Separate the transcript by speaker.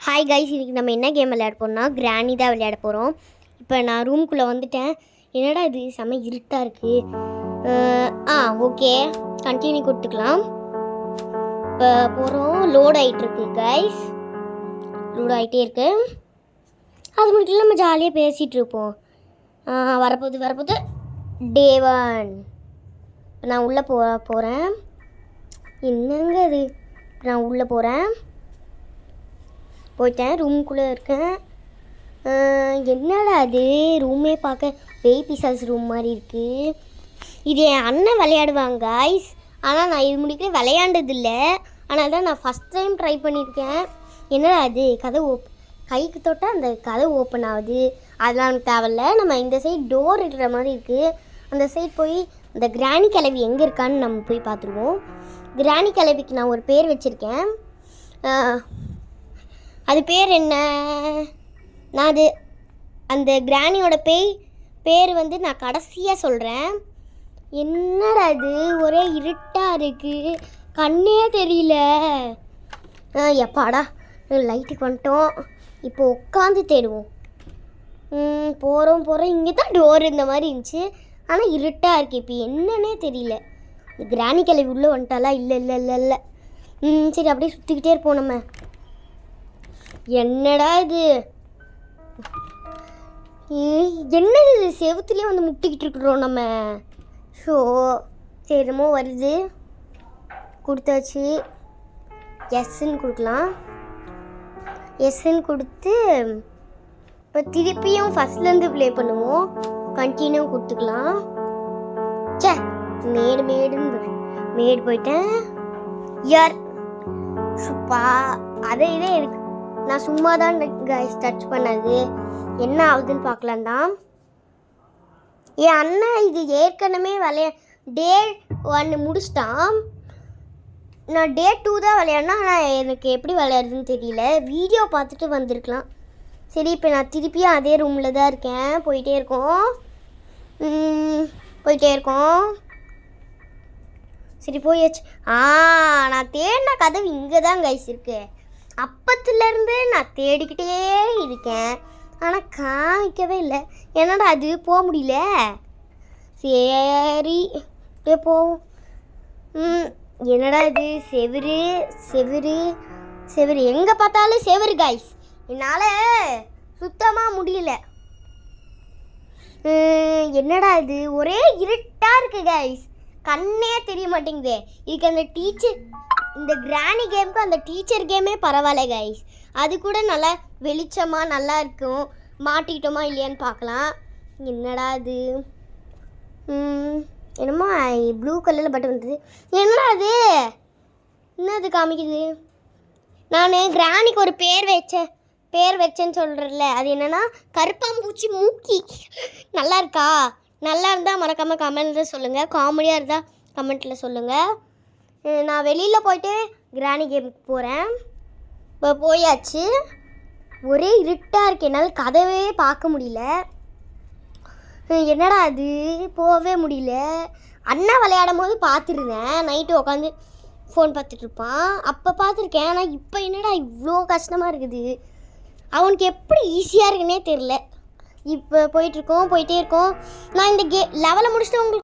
Speaker 1: Hi guys, இன்றைக்கி நம்ம என்ன கேம் விளையாட போகிறோம்னா கிராணி தான் விளையாட போகிறோம். இப்போ நான் ரூம்குள்ளே வந்துட்டேன். என்னடா இது செம்ம இருட்டாக இருக்குது. ஓகே, கண்டினியூ கொடுத்துக்கலாம். இப்போ போகிறோம். லோட் ஆகிட்டுருக்கு கைஸ், லோட் ஆகிட்டே இருக்கு. அது மட்டும் நம்ம ஜாலியாக பேசிகிட்டு இருப்போம். வரப்போகுது டே 1. இப்போ நான் உள்ளே போகிறேன். என்னங்க அது, நான் உள்ளே போயிட்டேன். ரூமுக்குள்ளே இருக்கேன். என்னடா அது, ரூமே பார்க்க பேய் பிசாஸ் ரூம் மாதிரி இருக்குது. இது என் அண்ணன் விளையாடுவாங்க காய்ஸ். ஆனால் நான் இது முடிக்க விளையாண்டதில்லை. ஆனால் தான் நான் ஃபஸ்ட் டைம் ட்ரை பண்ணியிருக்கேன். என்னடா அது, கைக்கு தொட்டால் அந்த கதை ஓப்பன் ஆகுது. அதெல்லாம் நமக்கு தேவையில்ல. நம்ம இந்த சைடு டோர் இருக்கிற மாதிரி இருக்குது. அந்த சைடு போய் இந்த கிராணி கிளவி எங்கே இருக்கான்னு நம்ம போய் பார்த்துருவோம். கிராணி கிளவிக்கு நான் ஒரு பேர் வச்சுருக்கேன். அது பேர் என்ன, நான் அந்த கிராணியோட பேர் வந்து நான் கடைசியாக சொல்கிறேன். என்னடா அது, ஒரே இருட்டாக இருக்குது, கண்ணே தெரியல. எப்பாடா லைட்டுக்கு வந்துட்டோம். இப்போ உட்காந்து தேடுவோம். போகிறோம். இங்கே தான் டோர் இந்த மாதிரி இருந்துச்சு. ஆனால் இருட்டாக இருக்குது. இப்போ என்னன்னே தெரியல. கிராணி கிளவி உள்ளே வந்துட்டாலா? இல்லை. சரி, அப்படியே சுற்றிக்கிட்டே இருப்போம் நம்ம. என்னடா இது, என்னது செவத்துலேயே வந்து முட்டிக்கிட்டு இருக்கிறோம் நம்ம. ஷோ சரிமோ வருது, கொடுத்தாச்சு. எஸ்ன்னு கொடுக்கலாம். எஸ்ன்னு கொடுத்து இப்போ திருப்பியும் ஃபஸ்ட்லேருந்து ப்ளே பண்ணுவோம். கண்டினியூ கொடுத்துக்கலாம். சே, மேடு போயிட்டேன். யார் சுப்பா அதே இருக்கு. நான் சும்மா தான் கைஸ் டச் பண்ணது. என்ன ஆகுதுன்னு பார்க்கலாம் தான். என் அண்ணன் இது ஏற்கனவே டே 1 முடிச்சிட்டான். நான் டே 2 தான் விளையாடினா. ஆனால் எனக்கு எப்படி விளையாடுறதுன்னு தெரியல. வீடியோ பார்த்துட்டு வந்திருக்கலாம். சரி, இப்போ நான் திருப்பியும் அதே ரூமில் தான் இருக்கேன். போயிட்டே இருக்கோம். சரி, போயாச்சு. நான் தேடின கதவு இங்கே தான் கைஸ் இருக்கு. அப்பத்துலேருந்து நான் தேடிக்கிட்டே இருக்கேன். ஆனால் காமிக்கவே இல்லை. என்னடா அது, போக முடியல. சரி போவோம். என்னடா இது, செவுரு எங்கே பார்த்தாலும் செவுரு கைஸ். என்னால் சுத்தமாக முடியல. என்னடா இது, ஒரே இருட்டாக இருக்குது கைஸ். கண்ணே தெரிய மாட்டேங்குது. இதுக்கு அந்த இந்த கிராணி கேமுக்கு அந்த டீச்சர் கேமே பரவாயில்ல கைஸ். அது கூட நல்லா வெளிச்சமாக நல்லா இருக்கும். மாட்டிக்கிட்டோமா இல்லையான்னு பார்க்கலாம். என்னடா இது, என்னமோ ப்ளூ கலரில் பட்டன் வந்தது. என்னடா அது, என்னது காமிக்குது. நான் கிராணிக்கு ஒரு பேர் வச்சேன்னு சொல்கிறேன்ல, அது என்னென்னா கருப்பாம்பூச்சி மூக்கி. நல்லா இருக்கா? நல்லா இருந்தால் மறக்காமல் கமெண்ட்டில் சொல்லுங்கள். காமெடியாக இருந்தால் கமெண்ட்டில் சொல்லுங்கள். நான் வெளியில் போயிட்டு கிராணி கேமுக்கு போகிறேன். இப்போ போயாச்சு. ஒரே இருட்டாக இருக்கு, என்னால் கதவே பார்க்க முடியல. என்னடா அது, போகவே முடியல. அண்ணா விளையாடும் போது பார்த்துருந்தேன். நைட்டு உட்காந்து ஃபோன் பார்த்துட்ருப்பான், அப்போ பார்த்துருக்கேன். ஆனால் இப்போ என்னடா இவ்வளோ கஷ்டமாக இருக்குது. அவனுக்கு எப்படி ஈஸியாக இருக்குன்னே தெரில. இப்போ போயிட்டே இருக்கோம். நான் இந்த லெவலை முடிச்சுட்டு உங்களுக்கு